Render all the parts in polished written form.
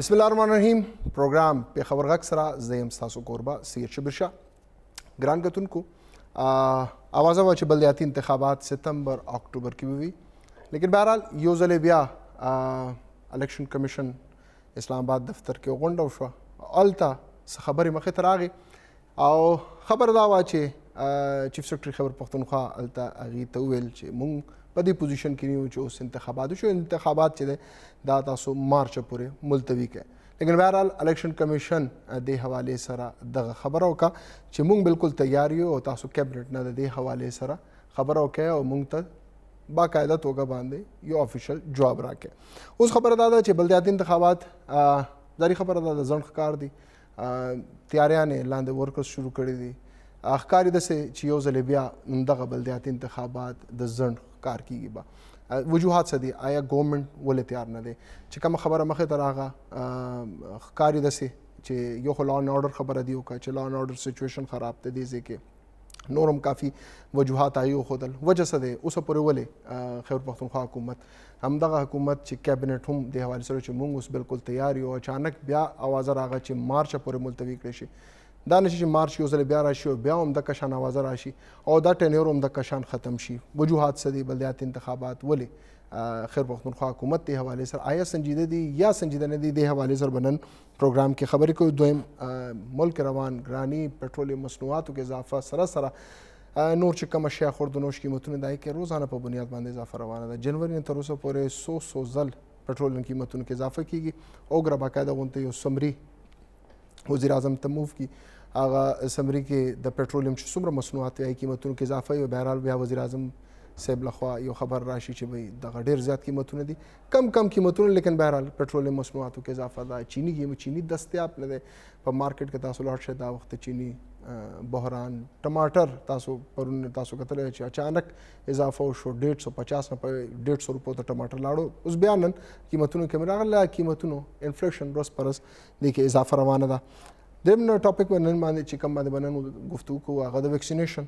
बिस्मिल्लाहिर्रहमानिर्रहीम प्रोग्राम पे खबर गक सरा जयम सासो कोरबा सैयद शबीर शाह ग्रान गतुन को आवाज़ा व बल्दियाती इंतखाबात सितंबर अक्टूबर की हुई लेकिन बहरहाल यो ज़ले बिया इलेक्शन कमीशन इस्लामाबाद दफ्तर के गोंडा उशवा अलता खबर मखे तरागे और खबर दावा चे चीफ सेक्रेटरी खबर पख्तूनख्वा अलता अगी तवेल चे मुंग पदी पोजीशन की नहीं जो उस इंतखाबात चे दा तासो मार्च पूरे मुलतवी के लेकिन बहरहाल इलेक्शन कमीशन दे हवाले सरा दग खबरों का चे मुंग बिल्कुल तैयारी हो और तासो कैबिनेट ना दे हवाले सरा खबरों के और मुंग तक बाकायदा तोगा बांधे ये ऑफिशियल जवाब रखे उस खबर दादा चे बल्दियाती इंतखाबात जारी खबर दादा जन कार दी तैयारियां ने लांदे वर्कर्स शुरू कर दी अखकारी दसे चियो जलेबिया दग बल्दियाती इंतखाबात द जन कार की बा वजूहत से दी आया गवर्नमेंट वले तैयार न दे चिकम खबर मखे तरागा कारी दसे चे यो लॉ एंड ऑर्डर खबर दियो का चे लॉ एंड ऑर्डर सिचुएशन ख़राब ते दे के नोरम काफ़ी वजूहत आई हो खुदल वजह से दे उस पूरे वले खैबर पख्तूनख्वा हुकूमत हम दगा हुकूमत चे कैबिनेट हम दे हवाले से चे मुंग उस बिल्कुल तैयारी हो अचानक ब्या आवाज़ रागा चे मार्च पूरे मुलतवी कृषि दानशी मार्च की उजले ब्या राशि ब्या उमदा कशान आवाज़ राशि और दा टेन्योर उमदा कशान ख़त्म शी वजूहत से दी बल्दियाती इंतखाबात वले खैर पख्तूनख्वा हुकूमत के हवाले से आया संजीदा दी या संजीदा ने दी दे हवाले से बनन प्रोग्राम की खबर को दोम मुल्क रवान ग्रानी पेट्रोलियम मसनूआत के इजाफा सरा नूर चिकम अशिया खुर्दनोश कीमतों दाई के रोज़ाना पर बुनियाद बांध इजाफा रवाना था जनवरी तरोसा पूरे 100 जल पेट्रोलियम कीमतों के इजाफा की ओग्रा बाकायदा उनते समरी वज़ीर आज़म तमूव की आगा समरी के द पेट्रोलियम सुमर मसनूआत आई कीमतों के इजाफा बहरहाल बिया वज़ीर आज़म सेब लखवा यो खबर राशि चे भाई दगा ढेर ज़्यादा कीमतों दी कम कीमतों लेकिन बहरहाल पेट्रोलियम मसनूआत के इजाफा दा चीनी दस्तियाब लदे पर मार्केट के तासो लॉट शे दा वक्त चीनी बहरान टमाटर तासो पर तासो कतल अचानक इजाफा हो 150 न 150 रुपये तो टमाटर लाड़ो उस बयान कीमतों के मेरा कीमतों इन्फ्लेशन रोज़ परस देखिए इजाफा रवाना था देम टॉपिक में नन माने चिकम माने बनन गुफ्तगू को आगा वैक्सीनेशन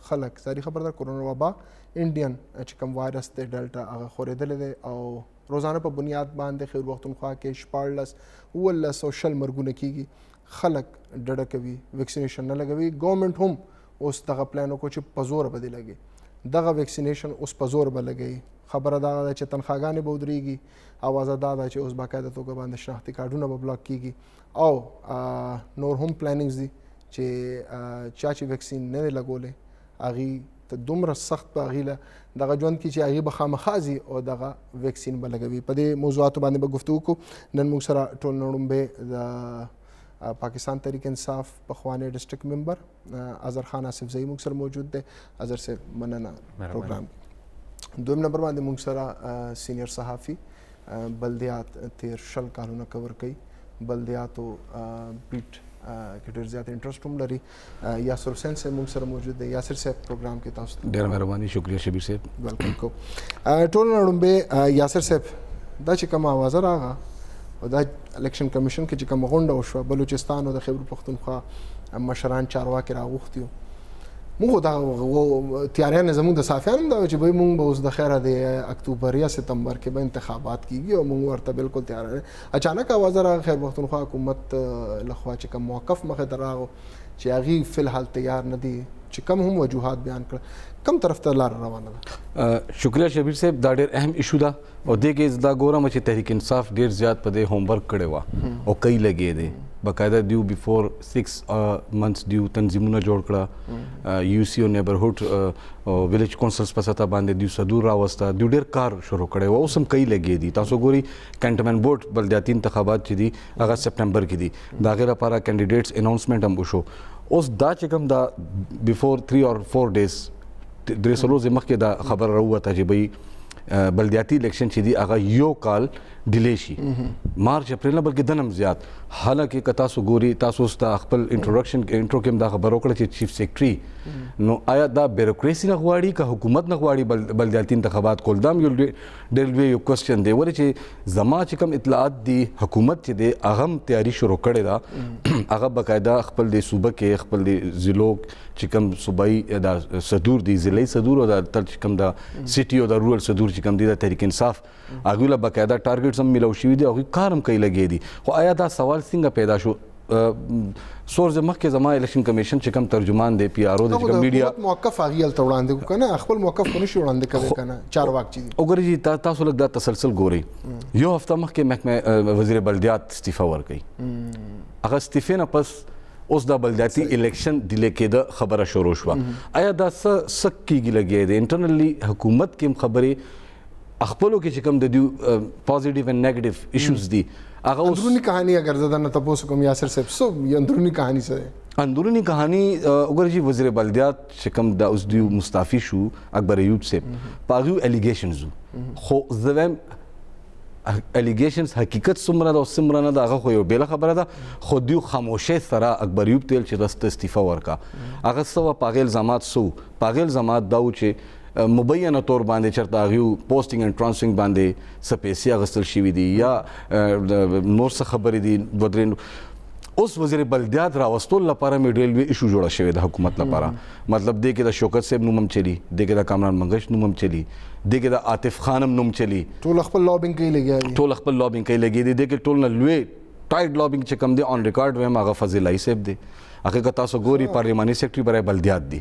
खलक सारी खबरदार कोरोना वबा इंडियन चिकम वायरस ते डेल्टा आगा खोरेदले दे और रोज़ाना पर बुनियाद बांधे खैर वक्तुनख्वा के शपाड़लस वल्ला सोशल मरगुने की खलक डड़कवी वैक्सीनेशन न लगवी गवर्नमेंट हम उस दगा प्लानों को च पजोर बदे लगे दगा वैक्सीनेशन उस पजोर ब लगे खबर दादा चे तनख्वागाने बौदरीगी आवाज़ दादा चे उस बाकायदा तो बांध शनाख्ती कार्डूना ब्लॉक की और नोर होम प्लानिंग्स दी चे चाची वैक्सीन ने लगोले आगी तो दुमर सख्त आगीला दगा जोन की चे आगी बखा मखाजी और दगा वैक्सीन ब लगवी पदे मौजूद बांधे गुफ्तगू को नन मुसरा टोल नड़ुम्बे पाकिस्तान तहरीक इंसाफ पखवाने डिस्ट्रिक्ट मेंबर अज़हर खान आसिफ जई मुक्सर मौजूद थे अज़हर से मनना प्रोग्राम दोम नंबर बांधे मुक्सरा सीनियर सहाफ़ी बल्दियात तेर शल कानून कवर कई बल्दियात बीट के ढेर ज़्यादा इंटरेस्ट हम लरी यासिर हुसैन से मुक्सर मौजूद है यासिर से प्रोग्राम के तास ढेर मेहरबानी शुक्रिया शबीर से वेलकम को टोल नड़ुम्बे यासिर से दा चिकम आवाज़ रागा और दा इलेक्शन कमीशन के चिकम गोंडा उशवा बलूचिस्तान और खैबर पख्तूनख्वा मशरान चारवा के रागुख्ती हो मुँह दा वो तैयारियां नज़मू द साफ़ियान दा भाई मुँह बहुत द खैर दे अक्टूबर या सितंबर के बाद इंतखाबात की और मुँह वर्ता बिल्कुल तैयार है अचानक आवाज़ रहा खैर पख्तूनख्वा हुकूमत लखवा चिकम मौक़फ़ मखे दरा चागी फ़िलहाल तैयार न दी चिकम हम वजूहत बयान कर कम तरफ तलार रवाना शुक्रिया शबीर साहब दा ढेर अहम इशू दा और देखे इस दा गोरा मचे तहरीक इंसाफ ढेर ज़्यादा पदे होमवर्क करे हुआ और कई लगे दे बाकायदा ड्यू बिफोर 6 मंथ्स ड्यू तंजीमुना जोड़ कड़ा यूसी और नेबरहुड विलेज काउंसिल्स पसता बांधे ड्यू सदूर रावस्ता ड्यू ढेर कार शुरू करे हुआ उसम कई लगे दी तासो गोरी कैंटनमेंट बोर्ड बल्दियाती इंतखाबात दी अगस्त सितंबर की दी दाखिला पारा कैंडिडेट्स अनाउंसमेंट हम उशो उस दा चिकम दा बिफोर 3 और 4 डेज द्रेसलो जिमख के दा खबर रहुआ था जी भाई बल्दियाती इलेक्शन दी आगा यो काल डिले शी मार्च अप्रैल बल्कि दनम ज़्यादा हालांकि कतासो गोरी तासोस्ता अखपल इंट्रोडक्शन इंट्रो के दा खबरों के चीफ सेक्रेटरी नो आया दा ब्यूरोक्रेसी नगवाड़ी का हुकूमत नगवाड़ी बल्दियाती इंतखाबात कोलदाम यो डेलवे यो क्वेश्चन दे वरे चे जमा चिकम इतलात दी हुकूमत चे दे अहम तैयारी शुरू करे दा आगा बाकायदा अखपल दे सूबा के अखपल दे ज़िलों चिकम सूबाई दा सदूर दी ज़िले सदूर और दा चिकम दा सिटी और दा रूरल सदूर चिकम दी दा तहरीक इंसाफ आगुला बाकायदा टारगेट ډاکومنټس هم ملو شوي دي هغوی کار هم کوي لګې دي خو آیا دا سوال څنګه پیدا شو سورز مخکې زما الیکشن کمیشن چې کوم ترجمان دی پی آر او د میډیا موقف اغیل ته وړاندې کو کنه خپل موقف کو نشي وړاندې کوي کنه چارواک چي وګورئ چې تاسو لږ دا تسلسل ګورئ یو هفته مخکې محکمه وزیر بلدیات استعفا ورکړي هغه استعفې نه پس اوس دا بلدیاتي الیکشن ډیلې کېده خبره شروع شوه آیا دا څه کېږي لګیا دی انټرنلی حکومت کې هم خبرې خپلو کې چې کوم د دیو پازیټیو اینڈ نیگیټیو ایشوز دي هغه اندرونی کہانی اگر زده نه تاسو کوم یاسر صاحب سو اندرونی کہانی څه اندرونی کہانی وګورئ چې وزیر بلدیات چې کوم د اوس دیو مستعفي شو اکبر ایوب صاحب پاغو الیګیشنز خو زویم الیګیشنز حقیقت څومره ده او څومره نه ده هغه خو یو بېله خبره ده خو دیو خاموشۍ سره اکبر ایوب تیل چې دسته استعفا ورکا هغه څه پاغه الزامات سو پاغه الزامات دا و چې مبینه طور باندې چرته هغوی پوسټینګ اینډ ټرانسفرینګ باندې څه پیسې اخیستل شوي دي یا نور څه خبرې دي دوه درې اوس وزیر بلدیات راوستلو لپاره مې ډېر لوی ایشو جوړه شوې ده حکومت لپاره مطلب دی کې د شوکت صاحب نوم هم چلی دی کې د کامران منګش نوم هم چلی دی کې د عاطف خان هم نوم چلی ټول خپل لابینګ کوي لګیا دي ټول خپل لابینګ کوي لګیا دي دی کې ټول نه لوی ټایټ لابینګ چې کوم دی آن ریکارډ ویم هغه فضل الله صاحب دی هغه که تاسو ګوري پارلیماني سیکرټري برای بلدیات دي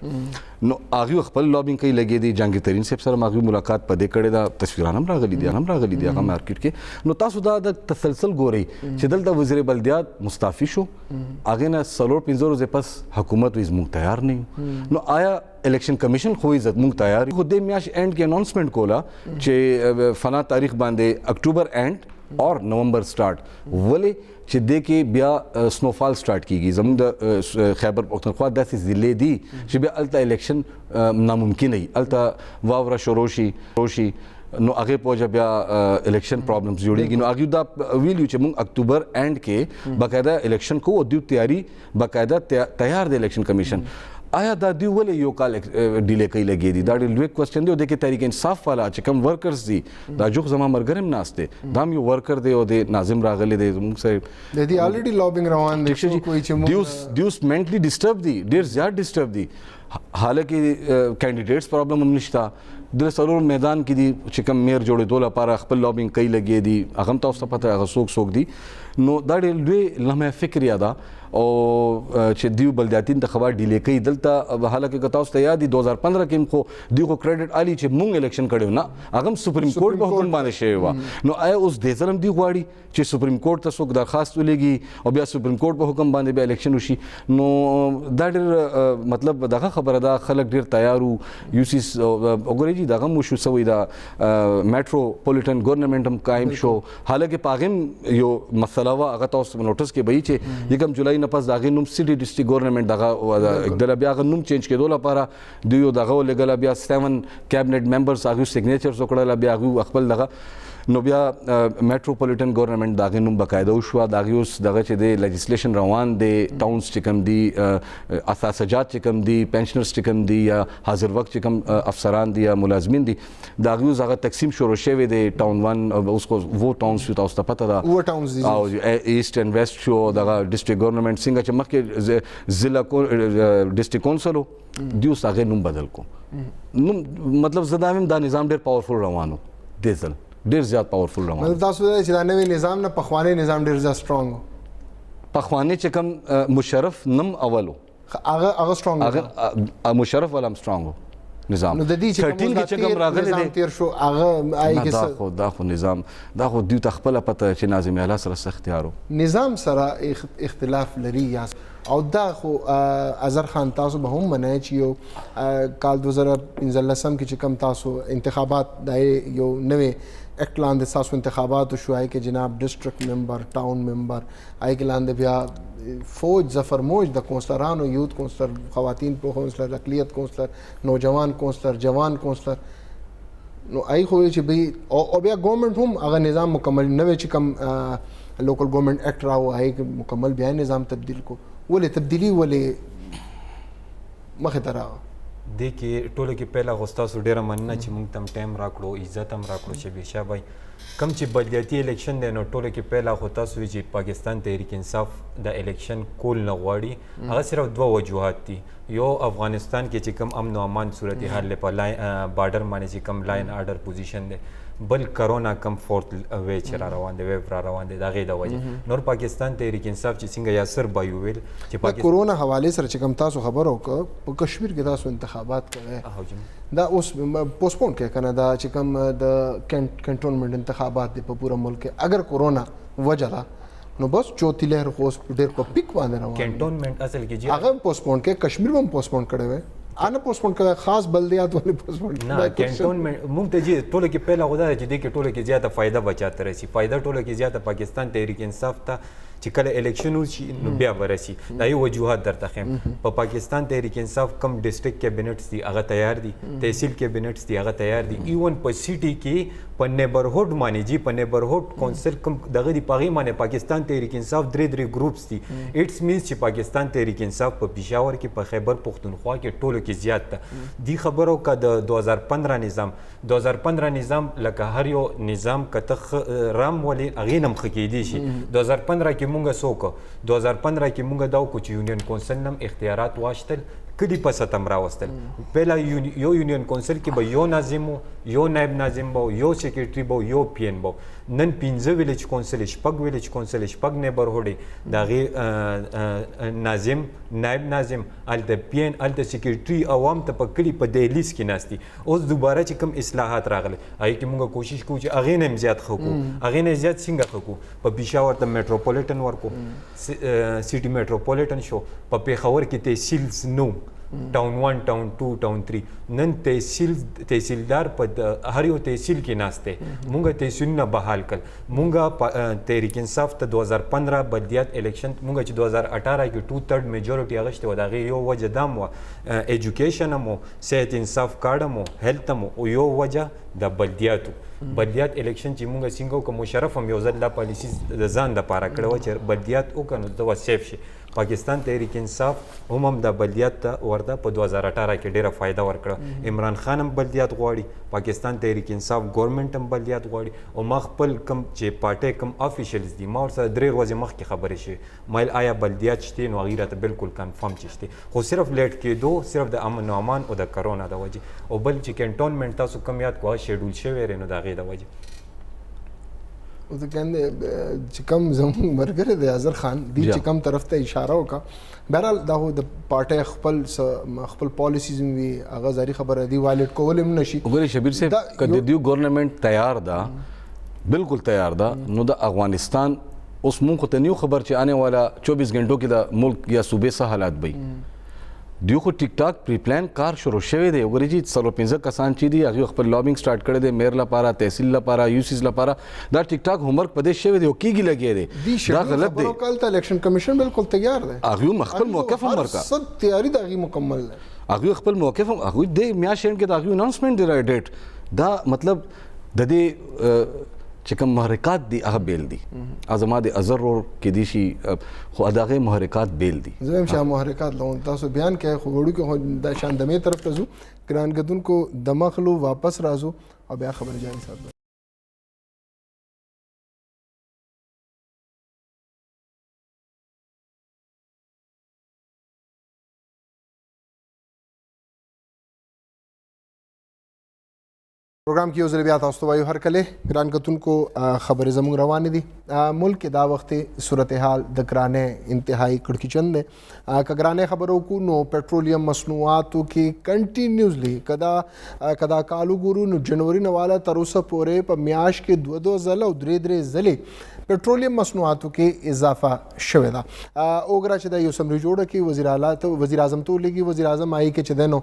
نو هغوی خپل لابینګ کوي لګیا دي جهانګیر ترین صاحب سره هغوی ملاقات په دې کړې ده تصویران هم راغلي دي هغه مارکیټ کې نو تاسو دا د تسلسل ګورئ چې دلته وزیر بلدیات مستعفي شو هغې نه 4-5 ورځې پس حکومت وایي زموږ تیار نه یو نو آیا الیکشن کمیشن خو عزت مونږ تیار خو دې میاشت اینډ کې اناونسمنٹ کوله چې فنا تاریخ باندې اکتوبر اینډ اور نومبر سٹارټ ولې چې دې کې بیا سنوفال سٹارټ کیږي زموږ د خیبر پختونخوا داسې ضلعې دي چې بیا هلته الیکشن ناممکن وي هلته واوره شروع شي نو هغې په وجه بیا الیکشن پرابلمز جوړېږي نو هغوی دا ویلي چې موږ اکتوبر اینډ کې باقاعده الیکشن کوو او دوی تیاری باقاعده تیار دی الیکشن کمیشن آیا دا دوی ولې یو کال ډیلې کوي لګیا دي دا ډېر لوی کوېسچن دی او دې کې تحریک انصاف والا چې کوم ورکرز دي دا جوخ زما ملګری هم ناست دی دا هم یو ورکر دی او د ناظم راغلی دی زموږ صاحب د دې الریډي لابینګ روان دی کوئی چې دیوس مینټلی ډسټرب دي ډېر زیات ډسټرب دي حالانکه کینډیډیټس پرابلم هم نشته د سرور میدان کې دي چې کوم میر جوړېدو لپاره خپل لابینګ کوي لګیا دي هغه هم تاسو ته پته هغه څوک دي نو دا ډېر لوی لمحه فکریا ده او چې دیو بلدیاتي انتخابات ډیلې کوي دلته حالانکه که تاسو ته یاد دي 2015 کې هم خو دیو خو کریډټ علي چې مونږ الیکشن کړی نه هغه هم سپریم کورټ په حکم باندې شوی وه نو آیا اوس دې ځل هم دی غواړي چې سپریم کورټ ته څوک درخواست ولېږي او بیا سپریم کورټ په حکم باندې بیا الیکشن وشي نو دا ډېر مطلب دغه خبره ده خلک ډېر تیار وو یوسیس وګورئ چې دغه هم وشو سوی دا میټروپولیټن ګورنمنټ هم قایم شو حالانکه په هغې هم یو مسله وه هغه تاسو نوټس کې به وي چې یکم جولای نه پس د هغې نوم سټي ډسټرکټ ګورنمنټ دغه اقدله بیا هغه نوم چینج کېدو لپاره دوی یو دغه ولېږله بیا 7 کابینټ ممبرز هغوی سګنیچرز وکړله بیا هغوی خپل دغه نو بیا میټروپولیټن ګورنمنټ د هغې نوم باقاعده وشوه د هغې اوس دغه چې دی لیجسلیشن روان دی ټاونز چې کوم دي اساسجات چې کوم دي پنشنرز چې کوم دي یا حاضر وخت چې کوم افسران دي یا ملازمین دي د هغې اوس هغه تقسیم شروع شوی دی ټاون 1 اوس خو وو ټاونز شو تاسو ته پته ده او ایسټ اینډ ویسټ شو دغه ډسټرکټ ګورنمنټ څنګه چې مخکې ضلع ډسټرکټ کونسل و دوی اوس هغې نوم بدل کو نوم مطلب زه دا وایم دا نظام ډېر پاورفل روان و دې ځل ډېر زیات پاورفل روان مطلب تاسو وایئ چې دا نوی نظام نه پخوانی نظام ډېر زیات سټرانګ و پخوانی چې کوم مشرف نم اول و هغه سټرانګ هغه مشرف والا هم سټرانګ و نظام نو د دې چې کوم راغلی دی تیر شو هغه دا خو نظام دا خو دوی ته خپله پته چې ناظم اعلی سره څه اختیار و نظام سره اختلاف لري یا او دا خو اظهر خان تاسو به هم منئ چې یو کال 2015 کې چې کوم تاسو انتخابات د یو نوې ایکټ لاندې تاسو انتخابات وشو هغې کې جناب ډسټرکټ ممبر ټاون ممبر هغې کې لاندې بیا فوج ظفر موج د کونسلرانو یوت کونسلر خواتین کونسلر اقلیت کونسلر نوجوان کونسلر جوان کونسلر نو هغې خو چې بی او بیا ګورنمنټ هم هغه نظام مکمل نوې چې کوم لوکل ګورنمنټ ایکټ راو هغې کې مکمل بیا نظام تبدیل کو ولې تبدیلی ولې مخې ته راغله دې کې ټولو کې پهله خو ستاسو ډېره مننه چې موږ ته هم ټایم راکړو عزت هم راکړو شبیر شاه بھائی کوم چې بلدیاتي الیکشن دی نو ټولو کې پهله خو تاسو وایي چې پاکستان تحریک انصاف د الیکشن کول نه غواړي هغه صرف دوه وجوهات دي یو افغانستان کې چې کوم امن او امان صورتحال دی په بارډر باندې چې کوم لاین آرډر پوزیشن دی بل کرونا کم فورت وی چې را روان دی ویو را روان دی د هغې د وجې نور پاکستان تحریک انصاف چې څنګه یاسر بایو ویل چې د کورونا حوالې سره چې کوم تاسو خبر وکړه په کشمیر کې تاسو انتخابات کوئ دا اوس پوسټپون کې کنه دا چې کوم د کنټونمنټ انتخابات دي په پوره ملک کې اگر کورونا وجه ده نو بس چوتھی لہر خو ډېر په پیک باندې روان کنټونمنټ اصل کې هغه پوسټپون کې کشمیر هم پوسټپون کړی وی انا پوسټپون کړی خاص بلدیات ولې پوسټپون نه کنټونمنټ مونږ ته چې ټوله کې پهلا غوډه چې دې کې ټوله کې زیاته فائدہ بچاته رسی فائدہ ټوله کې زیاته پاکستان تحریک انصاف ته چې کله الیکشن وشي نو بیا ورسی دا یو وجوهات درته خیم په پاکستان تحریک انصاف کم ډیسټریکټ کابینټس دي هغه تیار دي تحصیل کابینټس دي هغه تیار دي ایون په سیټي کې په نیبرهوډ باندې جی په نیبرهوډ کونسل کم دغه دی پاغي باندې پاکستان تحریک انصاف درې ګروپس دي اټس مینز چې پاکستان تحریک انصاف په پېښور کې په خیبر پختونخوا کې ټولو کې زیات ده دی خبرو کا د 2015 نظام لکه هر یو نظام کته رام ولی اغینم خکېدی شي 2015 کې مونږه سوکو 2015 کې مونږه داو کو چې یونین کونسل نم اختیارات واشتل کدی په ستم راوستل پهلا یو یونین کونسل کې به یو ناظم یو نائب ناظم بو یو سیکریټری بو یو پی ان بو نن 15 ویلیج کونسل شپږ ویلیج کونسل شپږ نیبرهوډ داغه ناظم نائب ناظم الته پی ان الته سیکریټری عوام ته په کلی په دهلیز کې ناشتي اوس دوباره چې کوم اصلاحات راغلي هغه کې موږ کوشش کوو چې اغه نه زیات خکو اغه نه زیات څنګه خکو په پېښور ته میټروپولیټن ورکو سیټي میټروپولیټن شو په پیښور کې تحصیل نو ټاون 1 ټاون 2 ټاون 3 نن تحصیلدار په هر یو تحصیل کې ناشته مونږه تحصیلونه بحال کړ مونږه تحریک انصاف ته 2015 بلدیات الیکشن مونږه چې 2018 کې 2/3 میجورټي اغشته و دغه یو وجه دام و ایجوکیشن مو صحت انصاف کارډ مو هیلث مو او یو وجه د بلدیاتو بلدیات الیکشن چې مونږه څنګه کوم مشرف هم یو ځل د پالیسی د ځان د پاره کړو چې بلدیات وکنو د وسیف شي پاکستان تحریک انصاف هم د بلدیات ته ورته په 2018 کې ډیره فائدہ ورکړه عمران خان هم بلدیات غواړي پاکستان تحریک انصاف ګورنمنت هم بلدیات غواړي او ما خپل کم چې پارټي کم افیشلز دي ما ورسره درې ورځې مخکې خبرې شي مایل آیا بلدیات شته نو غیره ته بالکل کنفرم چشته خو صرف لیټ کېدو صرف د امن او امان او د کرونا د وجې او بل چې کنټونمنټ تاسو کم یاد کوه شیډول شوی رینو د غې د وجې او ته کنده چې کم زموږ مرګره د اظهر خان دی چې کم طرف ته اشاره وکړه بهرحال دا هو د پارټي خپل پالیسیز وی هغه ځاری خبره دی والټ کول هم نشي وګورئ شبیر صاحب کله دیو ګورنمنت تیار ده بالکل تیار ده نو د افغانستان اوس مونږ ته نیو خبر چې آنے والا 24 غنټو کې د ملک یا صوبې سره حالات وي دیو خو ټیک ټاک پری پلان کار شروع شوی دی وګورئ چې 15 کسان چې دي هغه خپل لابینګ سٹارټ کړی دی میر لپاره تحصیل لپاره یوسیز لپاره دا ټیک ټاک هومورک پدې شوی دی او کیږي لګی دی دا غلط دی کال ته الیکشن کمیشن بالکل تیار دی هغه خپل موقف هم ورکا سب تیاری دغه مکمل ده هغه خپل موقف هم هغه د میاشن کې د هغه اناونسمنت دی ډیټ دا مطلب د دې چې کوم محرکات دي هغه بیل دي ازما د ازر ور کې دي شي خو اداغه محرکات بیل دي زم شاه محرکات لون تاسو بیان کې خو وړو کې د شاندمه طرف ته زو ګران غدون کو دمخلو واپس رازو او بیا خبر جاری صاحب پروګرام کې یو ځل بیا تاسو ته وایو هر کله ګران کتونکو خبرې زموږ روانې دي ملک دا وخت صورتحال د کرانه انتهایی کړکېچن دی که ګرانه خبرو کو نو پټرولیم مصنوعاتو کې کنټینیوسلی کدا کالو ګورو نو جنوري نه والا تر اوسه پورې په میاش کې 2 ځله او 3 ځله پټرولیم مصنوعاتو کې اضافه شوې ده اوګرا چې د یو سمري جوړه کې وزیر اعلی وزیر اعظم ته لګي وزیر اعظم آی کې چې دنو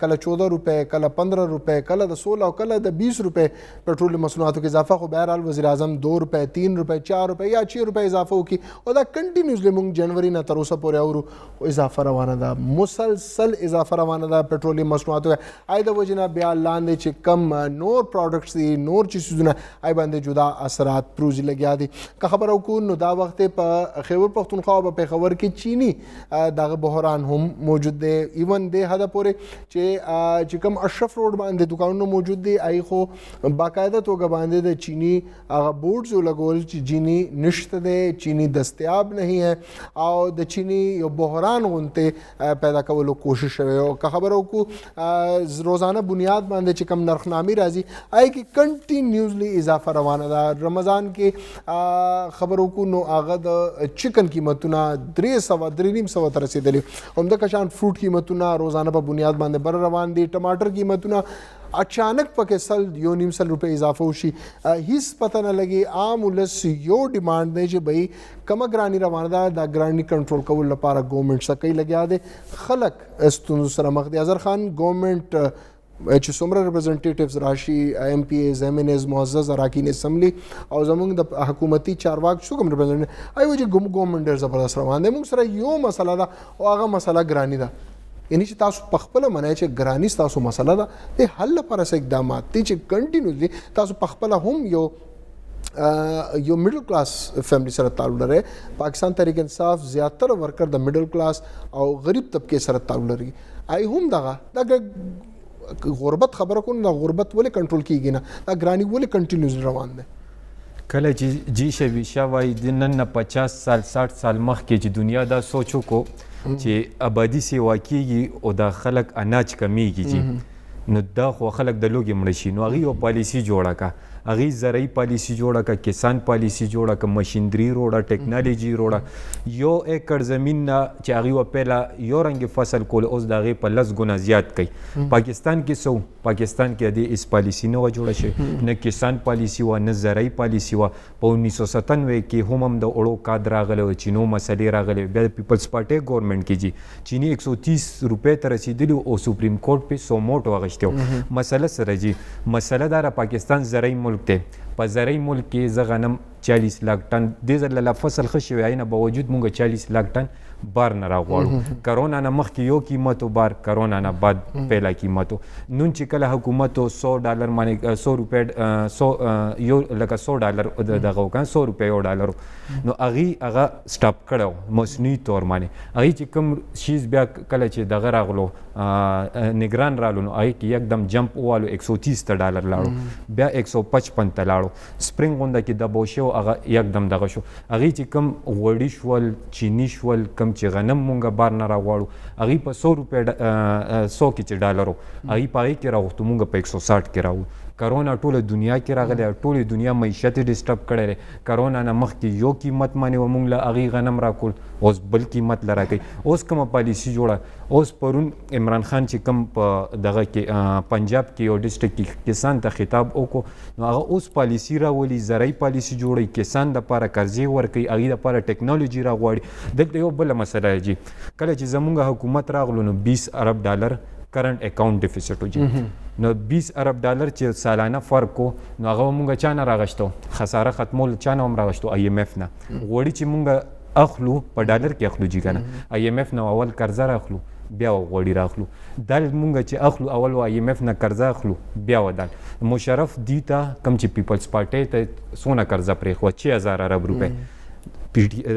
کله 14 روپے کله 15 روپے کله د 16 او کله د 20 روپے پټرولیم مصنوعاتو کې اضافه خو بهرحال وزیر اعظم 2 روپے 3 روپے 4 روپے یا 6 روپے اضافه وکي او دا کنټینیوسلی موږ جنوري نه تر اوسه پورې اورو اضافه روانه ده مسلسل اضافه روانه ده پټرولیم مصنوعاتو آی د وجنه بیا لاندې چې کم نور پروډکټس دي نور چیزونه آی باندې جدا اثرات پروزي لګیا دي که خبرو کو نو دا وخت په خیبر پختونخوا او په خبر کې چینی دغه بحران هم موجود دی ایون د هدا پورې چې کم اشرف روډ باندې دکانونه موجود دي آی خو باقاعده توګه باندې د چینی هغه بورډز لګول چې چینی نشته دی، چینی دستیاب نه ہے او د چینی یو بحران غونته پیدا کولو کوشش شوی او که خبرو کو روزانه بنیاد باندې چې کم نرخنامي راځي آی کې کنټینیوسلی اضافه روانه ده. رمضان کې خبرو کو نو هغه د چکن قیمتونه 300 تر رسیدلی، همدغه شان فروټ قیمتونه روزانه په بنیاد باندې بر روان دي. ټماټر قیمتونه اچانک پکې 1.5 روپے اضافه وشي، هیڅ پته نه لګي. عام ولس یو ډیمانډ دی چې بھئی کمه ګرانی روانه ده، دا ګرانی کنټرول کول لپاره ګورنمنت څه کوي لګیا دی. خلک ستونزو سره مخ دي. اظهر خان ګورنمنت چې څومره ریپرزنټیټیوز راشي، ایم پی ایز، ایم ان ایز، معزز اراکین اسمبلی او زموږ د حکومتي چارواک څوک هم ریپرزنټ ایو چې ګورنمنت ډېر زبردست روان دی. موږ سره یو مسله ده او هغه مسله ګرانی ده، یعنی چې تاسو په خپل منای چې ګرانی تاسو مسله ده د حل لپاره څه اقدامات دي چې کنټینیوسلی تاسو په خپل هم یو میډل کلاس فیملی سره تعلق لري. پاکستان تحریک انصاف زیاتره ورکر د میډل کلاس او غریب طبقه سره تعلق لري. آی هم دغه غربت خبره کوم، د غربت ولې کنټرول کیږي نه، دا ګرانی ولې کنټینیوسلی روان دي. کله چې جی شوی شوای د نن 50 سال 60 سال مخکې چې دنیا دا سوچو کو چې آبادی سیوا کیږي او دا خلک اناج کمیږي، نو دا خو خلک د لوګي مړ شي. نو هغه یو پالیسی جوړه کا، هغه زرعی پالیسی جوړه کا، کسان پالیسی جوړه کا، ماشينری روړه، ټیکنالوژي روړه. یو ایکړ زمين نه چې هغه و پیلا یو رنګ فصل کول اوس دغه په 10 ګنا زیات کړي. پاکستان کې پاکستان کې د اس پالیسی نه جوړه شي، نه کسان پالیسی و نه زرعی پالیسی و. په 1997 کې هم د اورو کادر راغله، چینو مسلې راغله، بیا د پیپلز پارټي ګورنمنت کې جی چینی 130 روپے ته رسیدلی او سپریم کورټ په سوموټ واغشتو. مسله سره جی مسله دا پاکستان زرعی ملک ته په زرعی ملک کې ز غنم 40 لک ټن د زل له فصل خشوي عینه باوجود مونږ 40 لک ټن بار نه راغواړو. کرونا نه مخکې یو قیمت او بار کرونا نه بعد پهلا قیمت. نن چې کله حکومت $100 باندې 100 روپے 100 یو لکه $100 دغه وکړ 100 روپے یو ډالر، نو هغه سټاپ کړو مصنوعي تور باندې. هغه چې کوم شیز بیا کله چې دغه راغلو نگران رالو، نو هغه کې یکدم جمپ والو $130 لاړو، بیا 155 ته لاړو. سپرینګ غونډه کې د بوشو هغه یکدم دغه شو. هغه چې کوم وړي شول، چینی شول، کم چې غنم مونږه بار نه راغواړو، هغه په 100 روپے 100 کې چې ډالرو هغه پای کې راغوتو، مونږ په 160 کې راو. کرونا ټوله دنیا کې راغلی، ټوله دنیا معیشت ډیسټرب کړی. کرونا نه مخکې یو قیمت باندې و مونږ له هغه غنم راکول، اوس بل قیمت لرا کوي. اوس کومه پالیسی جوړه، اوس پرون عمران خان چې کوم په دغه کې پنجاب کې یو ډیسټریکټ کې کسان ته خطاب وکړو، نو هغه اوس پالیسی راولي، زرعی پالیسی جوړي، کسان د لپاره قرضې ورکوي، هغه د لپاره ټیکنالوژي راغواړي. دلته یو بل مسله جی کله چې زمونږ حکومت راغلو نو $20 ارب کرنٹ اکاؤنٹ ډیفیسټ و جی، نو $20 ارب چې سالانه فرق کو، نو هغه مونږ چا نه راغشتو، خساره ختمول چا نه هم راغشتو، IMF نه. غوړي چې مونږ اخلو په ډالر کې اخلو جی کنه، IMF نه اول قرضه راخلو بیا غوړي راخلو. دل مونږ چې اخلو اول و IMF نه قرضه اخلو بیا ودل. مشرف دیتا کم چې پیپلز پارټي ته سونه قرضه پرې خو 6000 ارب روپے،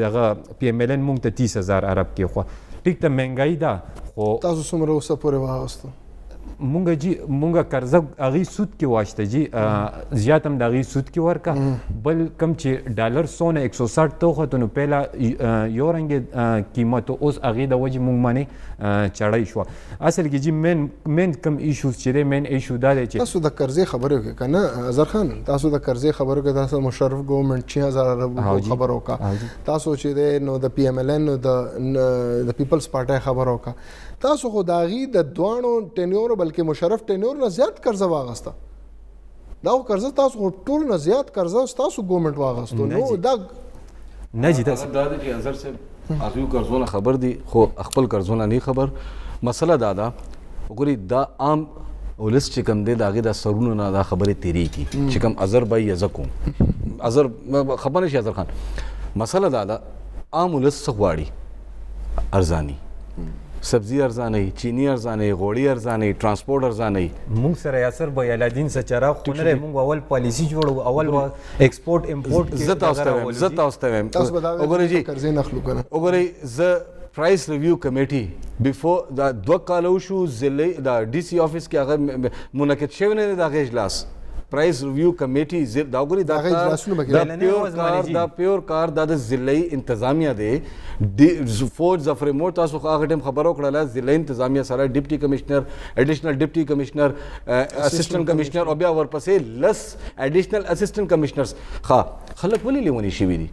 دغه PMLN مونږ ته 30000 ارب کې خو. ټیک ته مهنګای ده، خو تاسو څومره اوسه پورې واغستو؟ مونږه قرضه هغه سود کې واشته جی، زیات هم د هغه سود کې ورکا. بل کم چې ډالر 160 ته خو نو پهلا یو رنګ قیمت، اوس هغه د وجه مونږ باندې چړای شو. اصل کې جی مین کم ایشوز چې مین ایشو دا دی چې تاسو د قرضې خبرې وکړه کنه اظهر خان، تاسو د قرضې خبرې وکړه، تاسو مشرف ګورنمنت 6000 خبر وکړه، تاسو چې نو د PMLN نو د پیپلز پارټي خبر وکړه. تاسو خو داغي د دوانو ټینیور بلکې مشرف ټینیور نه زیات قرضه واغسته. دا قرضه تاسو ټول نه زیات قرضه تاسو ګورنمنت واغستو. نو دا نه جی دا د چې انصر صاحب هغه قرضونه خبر دي، خو خپل قرضونه نه خبر. مسله دا ده وګوري دا عام ولس چې کوم دی داغه د سرونو نه دا خبره تیری کی چې کوم اظهر بای یزکو اظهر خبر نشي اظهر خان. مسله دا ده عام ولس غواړي ارزانی سبزی ارزانه، چینی ارزانه، غوړی ارزانه، ترانسپورت ارزانه. مونږ سره یاسر بای الدین سچرا خونه مونږ اول پالیسی جوړو، اول ایکسپورت امپورت کې زتا واستوم تاسو وګورئ جی قرضې نخلو کنه. وګورئ ز پرایس ریویو کمیټي بیفور دا 2 کالو شو ضلع دا DC افیس کې هغه منعقد شوی نه دا اجلاس پرایس ریویو کمیټي دا وګوري دا هغه اجلاسونه به کوي. دا پیور کار د ضلعي انتظامیه دی فوج ظفر مور تاسو هغه ټیم خبرو کړله ضلعي انتظامیه سره ډیپټي کمشنر ایډیشنل ډیپټي کمشنر اسسټنټ کمشنر او بیا ورپسې لس ایډیشنل اسسټنټ کمشنرز خلک ولې لیونی شوي دي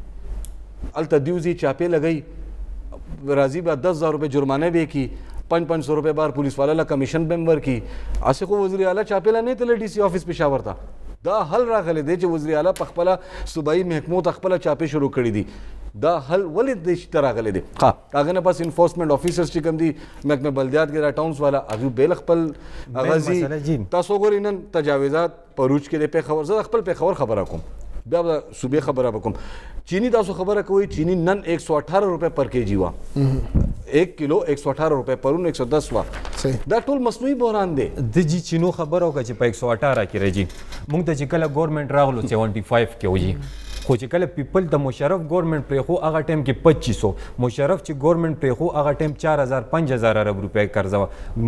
الته دیوزي چاپې لګی راځي به 10,000 روپے جرمانه به کی 500 روپے بار پولیس والا لا کمیشن ممبر کی اسه خو وزیر اعلی چاپېلا نه تل ډي سي افیس پېښور ته دا حل راغلی دی چې وزیر اعلی په خپل صوبایي محکمو ته خپل چاپې شروع کړی دي دا حل ولې د شته راغلی دی هغه نه بس انفورسمنٹ افیسرز چې کوم دي محکمه بلدیات کې ټاونز والا هغه بیل خپل غزي تاسو ګورئ نن تجاوزات پروچ کې د پیښور زه خپل پیښور خبره کوم بیا د صوبې خبره وکم چینی تاسو خبره کوي چینی نن 118 روپے پر کیجی وا 1 کیلو 118 روپے پرون 110 وا دا ټول مصنوعي بحران دی د جی چینو خبره وکړه چې په 118 کې راځي مونږ ته چې کله ګورنمنت راغلو 75 کې وځي خو چې کله پیپل د مشرف ګورنمنت پرې خو هغه ټایم کې 2500 مشرف چې ګورنمنت پرې خو هغه ټایم 4000 5000 ارب روپے قرضه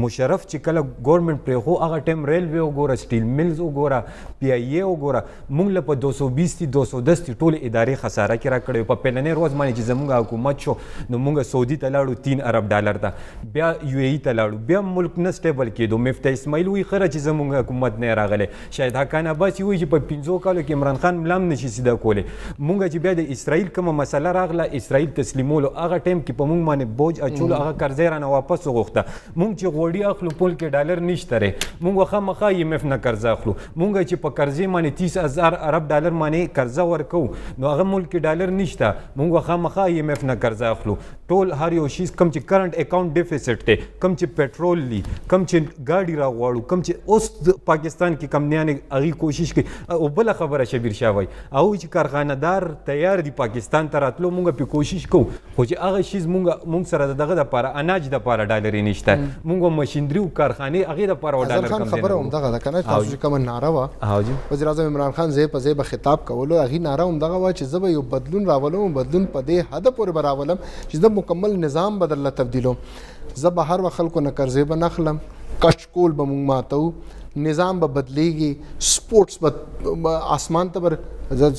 مشرف چې کله ګورنمنت پرې خو هغه ټایم ریلوی وګوره سټیل ملز وګوره پی ای ای وګوره مونږ له په 220 210 ټول ادارې خساره کې را کړې په پلنې روز باندې چې زموږ حکومت شو نو مونږ سعودي ته لاړو 3 ارب ډالر ته بیا یو ای ته لاړو بیا ملک نه سټیبل کېدو مفتي اسماعیل وی خره چې زموږ حکومت نه راغله شاید حقان عباس وی چې په 15 کالو کې عمران خان ملام نشي سیده کوله مونږ چې بیا د اسرائیل کومه مسله راغله اسرائیل تسلیمولو هغه ټایم کې په مونږ باندې بوج اچولو هغه قرضې رانه واپس وغوښته مونږ چې غوړي اخلو پول کې ډالر نشته ری مونږ خامخا ایم اف نه قرضه اخلو مونږ چې په قرضې باندې 30000 ارب ډالر باندې قرضه ورکو نو هغه ملک کې ډالر نشته مونږ خامخا ایم اف نه قرضه اخلو ټول هر یو شی کم چې کرنٹ اکاؤنٹ ډیفیسټ دی کم چې پټرول لی کم چې گاډي راغواړو کم چې اوس پاکستان کې کمپنیانې هغه کوشش کوي او بل خبره شبیر شاه وای او چې کارخانه دار تیار دي پاکستان ته راتلو مونږ په کوشش کوو خو چې هغه شیز مونږ سره دغه د لپاره اناج د لپاره ډالر نشته مونږ ماشينري او کارخانه هغه د لپاره ډالر کم دي خبره هم دغه ده کنه تاسو چې کوم ناره وا وزیر اعظم عمران خان زه په زه خطاب کولو هغه ناره هم دغه وا چې زه یو بدلون راولم بدلون په دې حد پورې براولم چې د مکمل نظام بدل تبدیلوم زه به هر وخت خلکو نه قرضې به نخلم کچکول به مونږ ماتو نظام به بدلیږي سپورتس به آسمان ته بر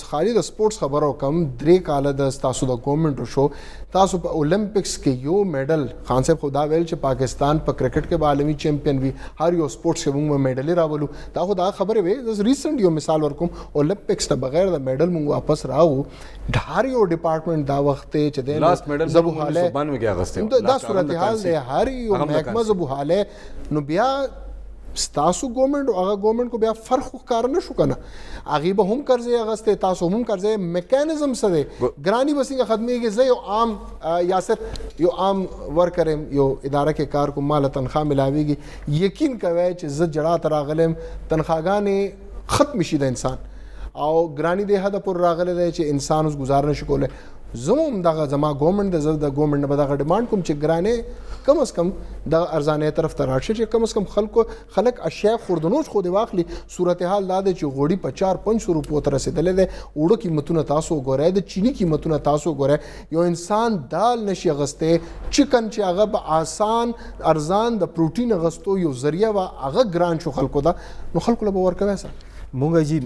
خالي د سپورتس خبرو کم 3 کاله د تاسو د ګورنمنت شو تاسو په اولمپکس کې یو میډل خان صاحب خدا ویل چې پاکستان په کرکټ کې عالمي چیمپئن وي هر یو سپورتس کې موږ میډل راولو دا خدا خبره وي د ریسنت یو مثال ورکوم اولمپکس ته بغیر د میډل موږ واپس راو هر یو ډپارټمنټ دا وخت چې د لاست میډل زبو حاله 92 کې اغسته دا صورتحال دی هر یو محکمه زبو حاله نو بیا ستاسو ګورنمنت او هغه ګورنمنت کو بیا فرق ښکار نه شو کنه هغه به هم قرضې اغسته تاسو هم قرضې میکانیزم سره ګرانی بسنګ خدمتي زه یو عام یاسر یو عام ورکر یو اداره کې کار کوم مال تنخواه ملاويږي یقین کوي چې زه جړه تر غلم تنخواهګانې ختم شي د انسان او ګرانی د هدا پر راغله دی چې انسان اوس گزار نه شي کوله زموم دغه زما ګورنمنت د ګورنمنت نه بدغه ډیماند کوم چې ګرانه کم از کم د ارزانه طرف ته راشه چې کم از کم خلک اشیاء خوردنوش خو دی واخلي صورتحال دا چې غوړي په 4-500 روپو تر رسیدلې ده وړو قیمتونه تاسو ګورئ د چینی قیمتونه تاسو ګورئ یو انسان دال نشي غسته چکن چې هغه به آسان ارزان د پروتین غستو یو ذریعہ وا هغه ګران شو خلکو دا نو خلکو له ورکوي سره مونږ جی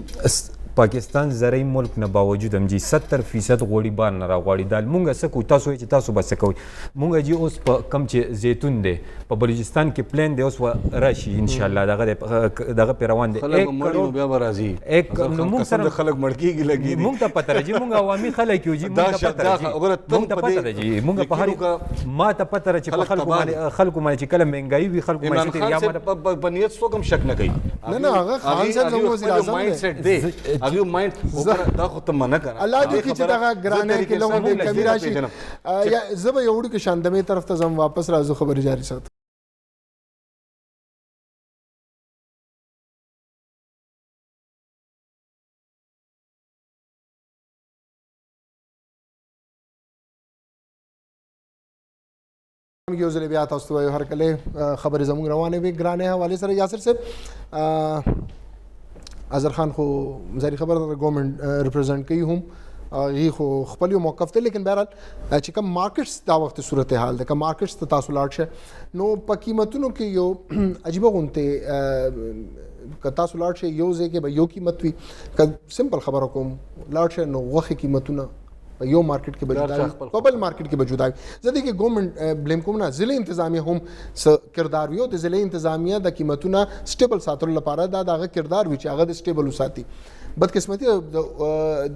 پاکستان زرعی ملک نه باوجود هم جی 70% غوړي بار نه راغواړي دال مونږه سکو تاسو چې تاسو بس کوي مونږ جی اوس په کم چې زیتون دی په بلوچستان کې پلان دی اوس راشي ان شاء الله دغه پیروان دی 1 کروڑ بیا راځي 1 نو مونږ سره خلک مړکیږي لګي مونږ ته پته راځي مونږ عوامي خلک یو جی مونږ ته پته راځي مونږ په هر ما ته پته راځي په خلکو باندې چې کله مهنګای وي خلکو باندې یا ما په نیت څوک هم شک نه کوي نه هغه خان صاحب زموږ وزیر اعظم دی هغه مایند دا خو ته منه کنه الله دې چې دغه ګرانه کې لوګو کمی راشي یا زبې یوړو کې شاندمه طرف ته زم واپس راځو خبري جاری ساتو یو ځل بیا تاسو ته هر کله خبري زموږ روانه وي ګرانه حواله سره یاسر صاحب اظهر خان خو ظاهري خبر د ګورنمنت ریپرزینټ کوي هم غي خو خپل یو موقف ته لیکن بهرحال چې کوم مارکیټس دا وخت صورتحال ده کوم مارکیټس ته تاسو لاړ شه نو په قیمتونو کې یو عجیب غونته که تاسو لاړ شئ یو ځای کې به یو قیمت وي، که سمپل خبره کوم لاړ شئ نو غوښې قیمتونه په یو مارکیټ کې به جدا وي، په بل مارکیټ کې به جدا وي. زه دې کې ګورنمنټ بلیم کوم نه، ضلعي انتظامیه هم څه کردار وي او د ضلعي انتظامیه د قیمتونه سټیبل ساتلو لپاره دا د هغه کردار وي چې هغه د سټیبل وساتي. بدقسمتي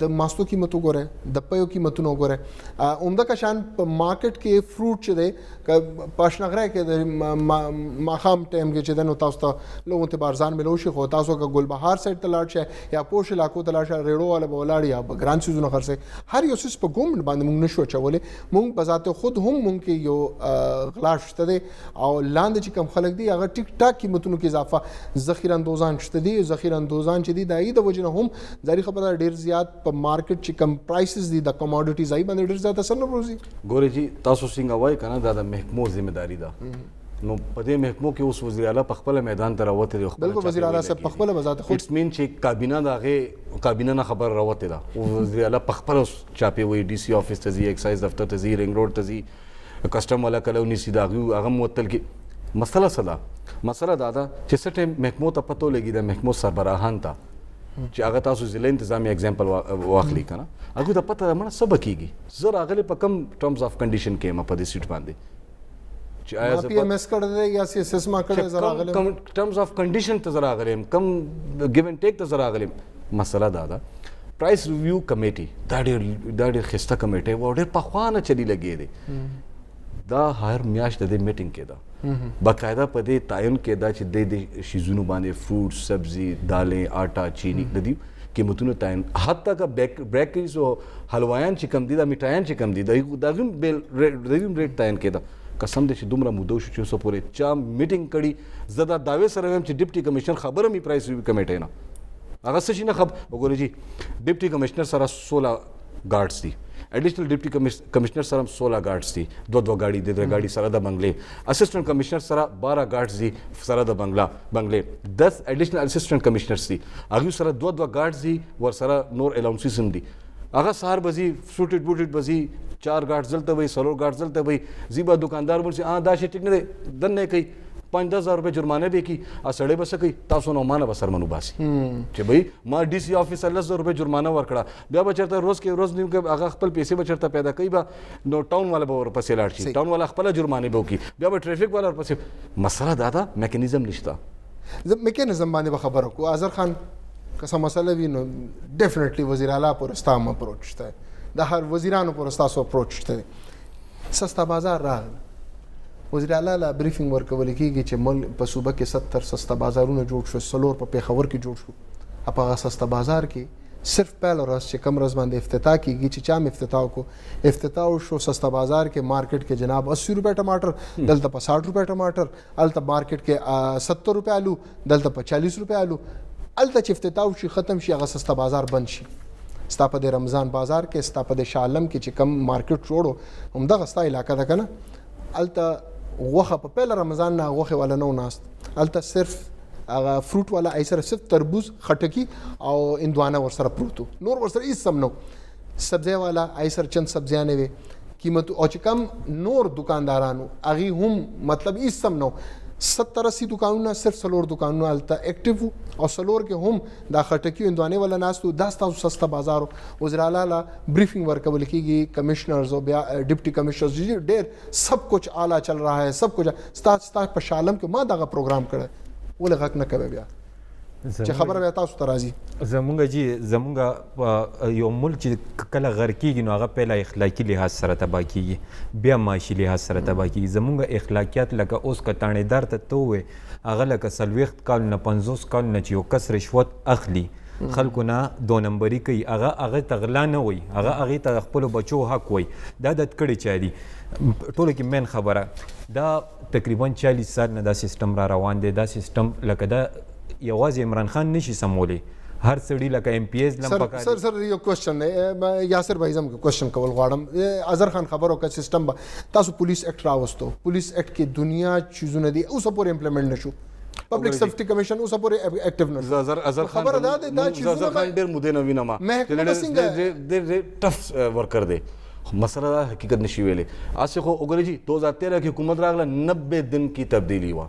د ماستو قیمتو ګوره، د پیو قیمتونو ګوره، عمده کشان په مارکیټ کې فروټ چې دی پاشنغره کې د ماخام ټایم کې چې د نو تاسو ته لوګو ته بارزان ملو شي، خو تاسو که ګلبهار سایډ ته لاړ شئ یا پوش علاقو ته لاړ شئ ریړو والا به ولاړ یا ګران سیزونو خرڅه، هر یو څه په ګورنمنټ باندې موږ نشو چولې. موږ بذات خود هم موږ کې یو غلا شته دی او لاندې چې کم خلک دي هغه ټیک ټاک قیمتونو کې اضافه، ذخیره اندوزان شته دي، ذخیره اندوزان چې دي د ای د وجنه هم ظاهري خبره ډیر زیات په مارکیټ چې کم پرایسز دي د کموډټیز ای باندې ډیر زیات اثر نه پروزي. ګوري جی تاسو څنګه وای کنه دا د محکمو ذمہ داری ده، نو په دې محکمو کې اوس وزیر اعلی په خپل میدان ته راوته دی. بالکل وزیر اعلی صاحب په خپل وزارت خود اټس مین چې کابینه دغه کابینه نه خبر راوته ده، او وزیر اعلی په خپل چاپی وای ډي سي افیس ته ځي، ایکسایز دفتر ته ځي، رنګ روډ ته ځي، کسٹم والا کلونی سیدا هغه موتل کې مسله صدا مسله دا ده چې سټه محکمو ته پتو لګي د محکمو سربراهان ته چې هغه تاسو ضلع انتظامی اگزامپل واخلي کنه، هغه ته پته منه سبا کیږي زه راغلی په کم ټرمز اف کنډیشن کې ما په دې سیټ باندې چې آیا زه پی ام اس کړه دی یا سی اس اس ما کړه زه راغلی کم ټرمز اف کنډیشن ته زه راغلی کم ګیو اینڈ ټیک ته زه راغلی. مسله دا ده پرایس ریویو کمیټي دا ډېر خسته کمیټي و ډېر پخوانه چلی لګی دی، دا هر میاشت د میټینګ کې ده باقاعده په دې تعین کې دا چې د شیزونو باندې فروټ، سبزي، دالیں، آټا، چینی د دې قیمتونو تعین، حتی که بیکریز او حلوایان چې کم دي د میټایان چې کم دي دغه ریټ تعین کې ده. قسم دې چې دومره موده شو چې اوسه پورې چا میټینګ کړي، زه دا دعوې سره وایم چې ډیپټي کمشنر خبره مې پرایس ریویو کمیټې نه هغه څه شي نه وګورئ جی ډیپټي کمشنر سره 16 ګارډز دي، एडिशनल डिप्टी कमिश्नर सर हम 16 गार्ड्स थी, दो गाड़ी दे गाड़ी सरहद बंगले, असिस्टेंट कमिश्नर सर 12 गार्ड्स थी सरहद बंगले, 10 एडिशनल असिस्टेंट कमिश्नर्स थी, आगे सर दो गार्ड्स थी वर सर नोर अलाउंसेस दी, आगा सार बजी सूटेड बूटेड बजी 4 गार्ड्स जलते भाई, 16 गार्ड्स जलते भाई, जीबा दुकानदार बोल से हाँ दाशे टिकने दे दन नहीं कही 5-10 हज़ार रुपये जुर्माने भी की आ सड़े बस कई तासो न माना बसर मनु बासी कि भाई मां डीसी ऑफिस 10,000 रुपये जुर्माना वर्कड़ा ब्या बचरता रोज नीम के आगा खपल पैसे बचरता पैदा कई बा नो टाउन वाला बावर पसे लाठी टाउन वाला खपला जुर्माने बो की ब्या बा ट्रैफिक वाला पसे मसला दादा मैकेनिज्म निश्ता मैकेनिज्म बांधे खबर को आजर खान कसा मसला भी नो डेफिनेटली वजीर आला पर इस्ताम अप्रोच है दा हर वजीरान पर इस्तासो अप्रोच है सस्ता बाजार रहा वज़ीर आला ला ब्रीफिंग ورکول کیږي چې مل په صوبه کې 70 سستا بازارونه جوړ شو، سلور په پیښور کې جوړ شو. په هغه سستا بازار کې صرف پهل ورځ چې کم ورځ باندې افتتاح کیږي چې چا افتتاح کو افتتاح شو سستا بازار کې مارکیټ کې جناب 80 روپے ټماټر دلته په 60 روپے ټماټر، الته مارکیټ کې 70 روپے آلو دلته په 40 روپے آلو، الته چې افتتاح شي ختم شي هغه سستا بازار بند شي. ستا په رمضان بازار کې ستا په شالم کې چې کم مارکیټ جوړو هم دغه ستا علاقہ ده کنه، الته غوخه په پهل رمضان نه غوخه ولا نو ناست، الته صرف هغه فروټ والا ایسر صرف تربوز خټکی او اندوانه ور سره پروتو، نور ور سره هیڅ سم نو، سبزی والا ایسر چند سبزیانه وي قیمت او چې کم نور دکاندارانو اغي هم مطلب هیڅ سم نو 70-80 دکانونه صرف سلور دکانونه الته اکټیو او سلور کې هم دا خټکی اندوانه ولا ناستو داستا سستا بازار وزیر اعلی ब्रीफिंग ورکول کیږي کمشنرز او بیا ډیپټي کمشنرز ډېر سب کچھ اعلی چل رہا ہے سب کچھ ستا په شالم کې ما دا پروګرام کړه ولې غک نه کوي بیا چې خبره بیا تاسو ته راځي زمونږ یو ملک چې کله غر کېږي نو هغه پهله اخلاقي لحاظ سره تباه کېږي بیا معاشي لحاظ سره تباه کېږي. زمونږ اخلاقیات لکه اوس که تانېدار ته ته ووایې هغه لکه 40 کال نه 50 کال نه چې یو کس رشوت اخلي خلکو نه دو نمبري کوي هغه ته غلا نه وایي هغه ته خپلو بچو حق وایي دا د کړي چا دي ټولو کې مین خبره دا تقریبا 40 سال نه دا سیستم را روان دی. دا سیستم لکه دا یوازې عمران خان نشي سمولی هر سړی لکه ایم پی ایس لم پکاري. سر یو کوېسچن دی یاسر بھائی زم کوېسچن کول غواړم اظهر خان خبرو کا سیستم تاسو پولیس ایکټ راوستو پولیس ایکټ کې دنیا چیزونه دي اوس پورې امپلیمنٹ نشو پبلک سیفټي کمیشن اوس پورې اکټیو نشو اظهر خان خبر دا چیزونه خان ډیر مودې نو وینم ډېر ټف ورکر دی مسله دا حقیقت نشي ویلې. آسه خو وګورئ جی 2013 کې حکومت راغله 90 दिन की तब्दीली हुआ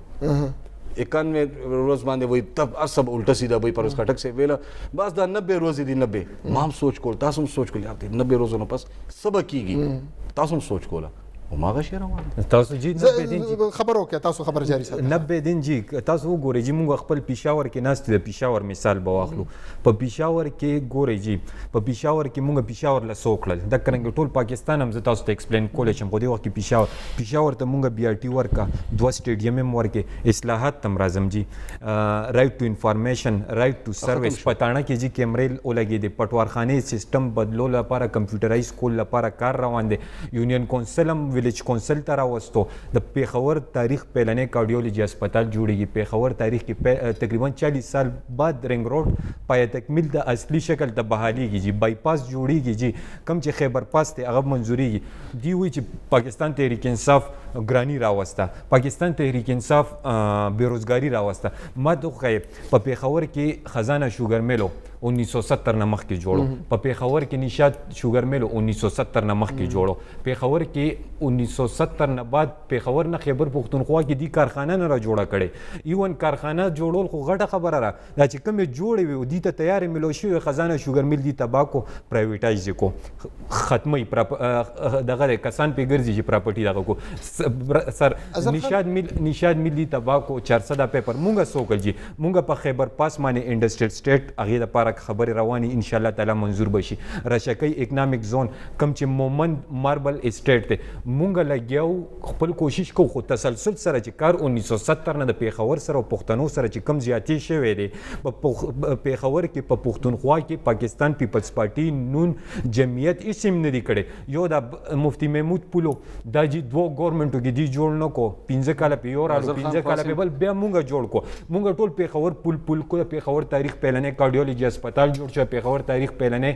91 रोज बांधे वही तब सब उल्टा सीधा वही परस खटक से वेला बस दा 90 रोज दी 90 माम सोच को तासम सोच को यार 90 रोजों पास सब कीगी तासम सोच कोला وماغه شي روان تاسو جی 90 دین جی خبرو کې تاسو خبر جاری ساتئ 90 دین جی تاسو وګورئ جی موږ خپل پېښور کې ناست د پېښور مثال به واخلو په پېښور کې ګورئ جی په پېښور کې موږ پېښور له سوکړل د کرنګ ټول پاکستان هم زه تاسو ته ایکسپلین کولای شم خو دی وخت کې پېښور ته موږ بي ار ټي ورکا 2 سټیډیم هم ورکې اصلاحات تم راځم جی رائټ ټو انفارمیشن رائټ ټو سرویس پټانه کې جی کیمرې ولګې دي پټوارخانه سیستم بدلو لپاره کمپیوټرایز کول لپاره کار روان دي یونین کونسل هم ویلیج کونسل ته راوستو د پیښور تاریخ پهلنې کارډیولوژي هسپتال جوړیږي پیښور تاریخ کې تقریبا 40 سال بعد رنگ روډ پای تکمیل د اصلي شکل ته بحاليږي جی بایپاس جوړیږي جی کم چې خیبر پاس ته هغه منځوريږي دی وی چې پاکستان تحریک انصاف ګرانی راوسته پاکستان تحریک انصاف بیروزګاری راوسته ما ته خو په پیښور کې خزانه شوګر میلو 1970 نه مخکې جوړو په پیښور کې نشاد شوګر میلو 1970 نه مخکې جوړو پیښور کې 1970 نه بعد پیښور نه خیبر پختونخوا کې دی کارخانه نه را جوړه کړي ایون کارخانه جوړول خو غټه خبره را دا چې کوم جوړې وي دی ته تیار ملو شي خزانه شوګر میل دی تباکو پرایویټایز کو ختمي دغه کسان په ګرځي چې پراپرټي دغه کو سر نشاد میل دی تباکو 400 پیپر مونږه سوکل جی مونږه په خیبر پاس باندې انډستریل سټیټ هغه د پاره خبر رواني ان شاء الله تعالی منظور بشي رشکې اکونومیک زون کم چې مومند ماربل اسټیټ ته مونږ لګیاو خپل کوشش کو خو تسلسل سره چې کار 1970 نه د پیښور سره او پښتنو سره چې کم زیاتی شوی دی په پیښور کې په پښتونخوا کې پاکستان پیپلز پارټي نون جمعیت اسم نه دی کړي یو د مفتی محمود پولو د جی دوه ګورنمنټو کې دی جوړ نه کو 15 کال په یو رالو 15 کال په بل بیا مونږ جوړ کو مونږ ټول پیښور پول کو پیښور تاریخ پهلنې کارډیولوژي هسپتال جوړ شو پیښور تاریخ پهلنې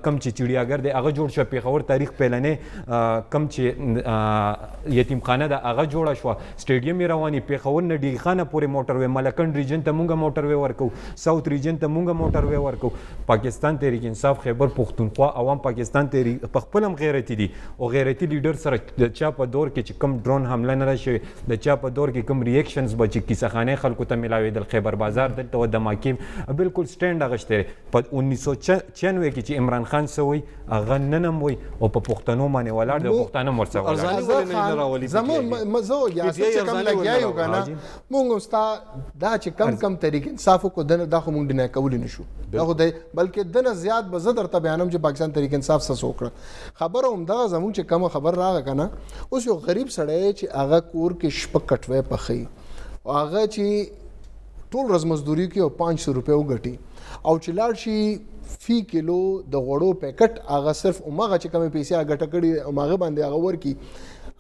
کم چې چړیاګر دی هغه جوړ شو پیښور تاریخ پهلنې کم چې یتیمخانه ده هغه جوړه شو سټیډیم رواني پیښور نه ډیګ خانه پورې موټر وې ملکند ریجن ته مونږه موټر وې ورکو ساوث ریجن ته مونږه موټر وې ورکو پاکستان تحریک انصاف خیبر پختونخوا عوام پاکستان تحریک په خپل هم غیرتی دي او غیرتی لیډر سره د چا په دور کې چې کم ډرون حمله نه راشي د چا په دور کې کم ریاکشنز بچ کیسه خانه خلکو ته ملاوي د خیبر بازار دلته د ماکیم بالکل سټیند غشته په 1996 کې چې عمران خان سوی هغه ننم وي او په پښتنو باندې ولاړ د پښتانه مرڅه ولاړ زمون مزو یا څه کم لګیایو کنه مونږ استا دا چې کم طریق انصاف کو دنه دا خو مونږ نه کول نشو دا خو بلکې دنه زیات به زدر ته بیانم چې پاکستان طریق انصاف سره وکړه خبر هم دا زمون چې کوم خبر راغی کنه اوس یو غریب سړی چې هغه کور کې شپه کټوي پخې او هغه چې ټول ورځ مزدوري کوي او 500 روپیا وګټي او چې لاړ شي فی کیلو د غوړو پیکټ هغه صرف عمره چې کومه پیسې هغه ګټه کړي عمره باندې هغه ورکی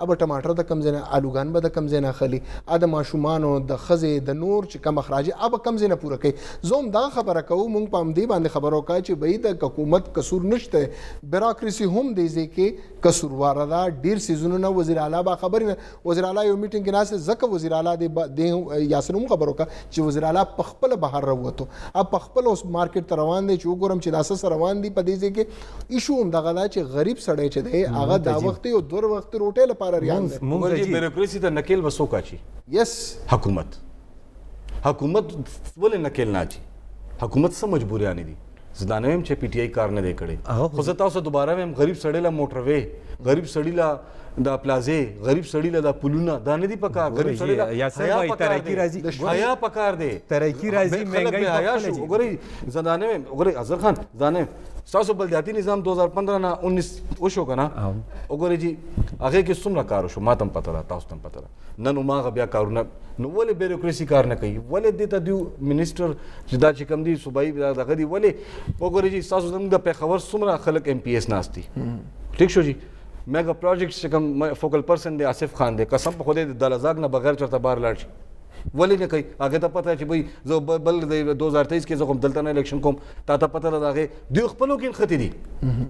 अब टमाटर د کم زنه آلوګان به د کم زنه خلی ا د ماشومانو د خزه د نور چې کم اخراج अब کم زنه پوره کوي زوم دا خبره کوم مونږ پام دی باندې خبرو کا چې به د حکومت قصور نشته بیروکراسي هم دی ځکه قصوروار دا ډیر سيزونونه وزیر اعلی با خبر وزیر اعلی یو میټینګ کې ناس زکه وزیر اعلی د یاسرم خبرو کا چې وزیر اعلی په خپل بهر راوته اب په خپل اوس مارکیټ ته روان دي چې وګورم چې لاسه سره روان دي په دې ځکه ایشو هم دغه دا چې غریب سړی چې دی هغه دا وخت یو دور وخت روټه لپاره ریان دی مونږ چې بیروکراسي ته نکیل وسو کاچی یس حکومت ولې نکیل نه چی حکومت سم مجبوریاں دي زدانه هم چې پی ټی آی کار نه دی کړي خو زه تاسو دوباره هم غریب سړی لا موټر وې غریب سړی لا د پلازې غریب سړی لا د پلونه دا نه دی پکا غریب سړی لا یا سړی ترقی راځي حیا پکار دی ترقی راځي مهنګای حیا شو وګورئ زدانه وګورئ اظهر خان زدانه تاسو بلدیاتی نظام 2015 نه 19 وشو کنه وګورئ جی هغه کې څومره کار وشو ماتم پته را تاسو تم پته را نن ما بیا کارونه نو ولې بیروکراسي کار نه کوي ولې د ته دیو منیسټر چې دا چې کم دی صوبایي دغه دی ولې وګورئ جی تاسو زموږ د پیښور څومره خلک ایم پی ایس ناشتي ټیک شو جی میگا پروجیکټ چې کوم فوکل پرسن دی آصف خان دی قسم په خدای د لزاګ نه بغیر چرته بار لاړ شي ولې نه کوي هغه ته پته چې بھائی زه بل 2023 کې زه کوم دلته نه الیکشن کوم تا ته پته راغی دوی خپلو کې ختی دي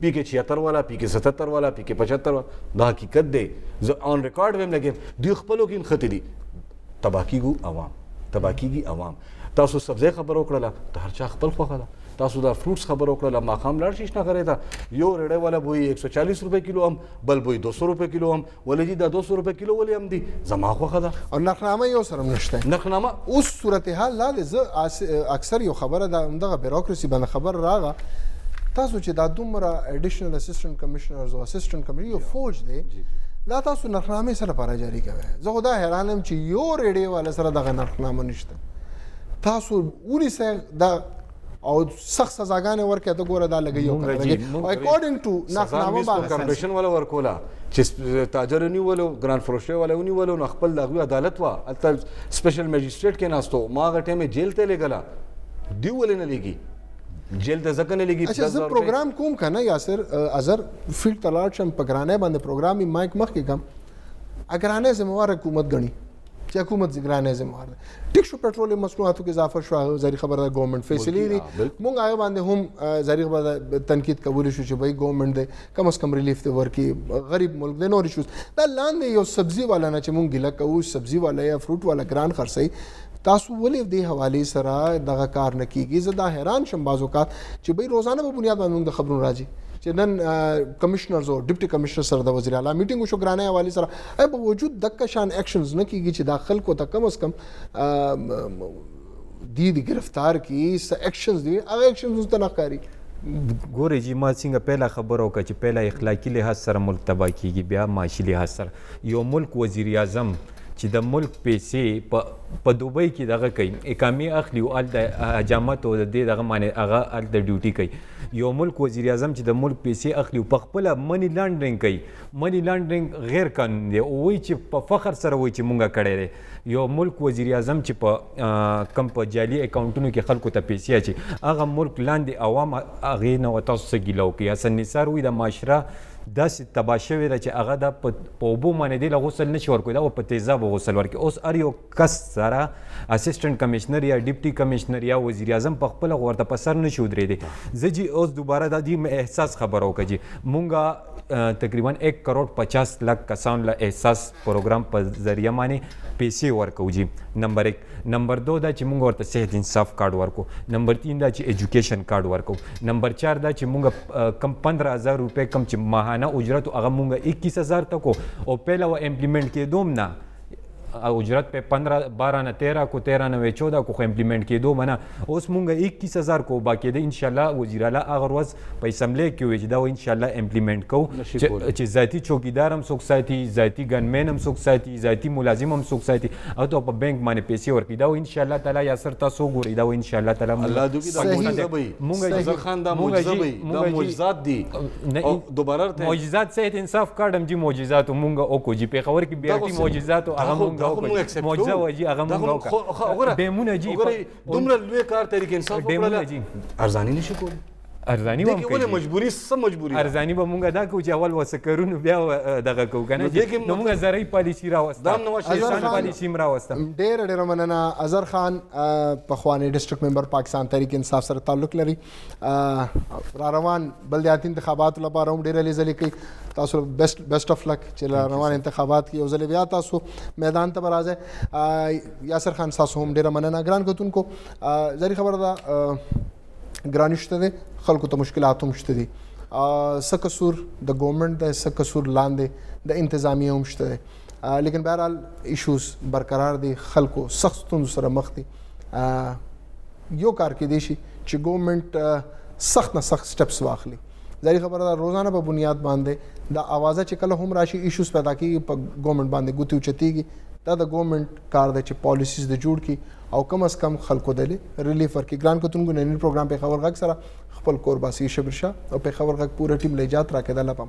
پی کې 76 والا پی کې 77 والا پی کې 75 والا دا حقیقت دی زه آن ریکارډ ویم لګم دوی خپلو کې ختی دي تباکیږي عوام تاسو سبزه خبرو کړله ته هر چا خپل خوخه تاسو دا فروټس خبر وکړه ماقام لاړ شي نه غره دا یو رډه والا وای 140 روپے کیلو هم بل وای 200 روپے کیلو هم ولې دا 200 روپے کیلو ولې هم دي زما خوخه ده او نرخنامه یو سره نشته نرخنامه اوس صورتحال لا ز اکثر یو خبره دغه بیروکراسي باندې خبر راغه تاسو چې دا دومره اډیشنل اسسټنټ کمشنرز او اسسټنټ کمشنر یو فوج دی دا تاسو نرخنامه سره لپاره جاری کوي زه خدا حیرانم چې یو ریډیو والا سره دغه نرخنامه نشته تاسو ولې سه دا او سخت سزاګانې ورکې ته ګوره دا لګي او اکورډینګ ټو نرخنامه باندې کارپوریشن والا ورکولا چې تاجر نیولو ګران فروشه والا نیولو نو خپل دغه عدالت وا الته سپیشل ماجستریټ کې ناستو ما غټه مې جیل ته لګلا دی ولې نه لګي جیل ته ځکه نه لګي اچھا زه پروګرام کوم کنه یاسر ازر فیلډ تلاړ شم پګرانه باندې پروګرام یې مایک مخ کې کم اګرانه زموږ حکومت غني چې حکومت زګرانه زموږ ټیک شو پټرول مصنوعاتو کې اضافه شو زری خبردار ګورنمنت فیسیلیټي مونږ هغه باندې هم زری خبردار تنقید کولی شو چې بھائی ګورنمنت دې کم از کم ریلیف ته ورکی غریب ملک دې نو ریشوز دا لاندې یو سبزی والا نه چې مونږ ګیله کوو سبزی والا یا فروټ والا ګران خرڅي تاسو ولې دې حواله سره دغه کار نه کیږي زه دا حیران شم بعض اوقات چې بھائی روزانه په بنیاد باندې موږ د خبرونو راځي چې نن کمشنرز او ډیپټي کمشنر سره د وزیر اعلی میټینګ وشو ګرانه حواله سره ای په وجود دغه شان اکشنز نه کیږي چې داخل کو ته کم از کم دی گرفتار کی س اکشنز دی هغه اکشنز ته نخکاری ګورې جی ما څنګه پهلا خبر وکړه چې پهلا اخلاقی لحاظ سره ملک تباه کیږي بیا معاشي لحاظ سره یو ملک وزیر اعظم چې د ملک پیسې په دوبۍ کې دغه کوي اقامي اخلي او ال د حجامت او د دې دغه معنی هغه ال د ډیوټي کوي یو ملک وزیر اعظم چې د ملک پیسې اخلي او په خپل منی لانډرینګ کوي منی لانډرینګ غیر قانوني دی او وایي چې په فخر سره وایي چې مونږه کړی دی یو ملک وزیر اعظم چې په کم په جعلي اکاونټونو کې خلکو ته پیسې اچي هغه ملک لاندې عوام هغې نه تاسو څه ګیله وکړي حسن نثار وایي د معاشره داسې تباه شوې ده چې هغه دا په اوبو باندې دی له غسل نشي ورکوي دا په تیزابو غسل ورکوي اوس هر یو کس سره اسسټنټ کمشنر یا ډیپټي کمشنر یا وزیر اعظم په خپله ورته په سر نشي ودرېدی زه جی اوس دوباره دا دې احساس خبره وکړه جی مونږه تقریبا 1.50 کروڑ کسان له احساس پروګرام په ذریعه باندې پیسې ورکو جی نمبر 1 نمبر 2 دا چې مونږ ورته صحت انصاف کارت ورکو نمبر 3 دا چې ایجوکیشن کارت ورکو نمبر 4 دا چې مونږ کم 15000 روپے کم چې ماهانه اجرت هغه مونږ 21000 تک او پهلا و امپلیمنٹ کېدوم نه اجرت په 12 نه 13 کو 13 نه 14 کو امپلیمنٹ کېدو منه اوس مونږ 21000 کو باقی ده ان شاء الله وزیر اعلی هغه ورځ په اسمبلی کې وي چې دا ان شاء الله امپلیمنٹ کو چې ذاتی چوکیدار هم څوک ساتي ذاتی ګنمن هم څوک ساتي ذاتی ملازم هم څوک ساتي او ته په بانک باندې پیسې ورکړي دا ان شاء الله تعالی یا سر تاسو ګوري دا ان شاء الله تعالی الله دوی دا معجزه وي مونږ ځکه خان دا معجزه وي دا معجزات دي او دوباره معجزات صحت انصاف کارت هم جی معجزات مونږ او کو جی په خبر کې بیا معجزات هغه مونږ معجزه وایي هغه مونږ وکړه بهمونه جی دومره لوی کار تحریک انصاف وکړه ارزانی نشي کولی ارزانی به کوله مجبوری سم مجبوری ارزانی به مونږ دا کو چې اول وسکرونو بیا دغه کو کنه نو مونږ زری پالیسی راوسته دا نو شان پالیسی راوسته ډېر مننه اظهر خان پخوانی ډیسټریکټ ممبر پاکستان تحریک انصاف سره تعلق لري را روان بلدیاتي انتخابات لپاره هم ډېر لیزلې کوي تاسو بیسټ اف لک چې روان انتخابات کې یو ځل بیا تاسو میدان ته راځي یاسر خان تاسو هم ډېر مننه ګران کتونکو زری خبر ده ګرانشته دي خلکو ته مشکلات هم شته دي څه قصور د ګورنمنت د څه قصور لاندې د انتظامیه هم شته دي لیکن بهرحال ایشوز برقرار دي خلکو سخت ستونزو سره مخ دي یو کار کې دی شي چې ګورنمنت سخت نه سخت سټپس واخلي ظاهري خبره ده روزانه په بنیاد باندې د اوازه چې کله هم راشي ایشوز پیدا کیږي په ګورنمنت باندې ګوتې اوچتېږي دا د ګورنمنت کار دی چې پالیسیز د جوړ کی او کم از کم خلکو دلې ریلیف ورکړي ګران کتونکو نن پروګرام په خبر غږ سره خپل کور باسي شبرشاه او په خبر غږ پوره ټیم له ایجاد راکړه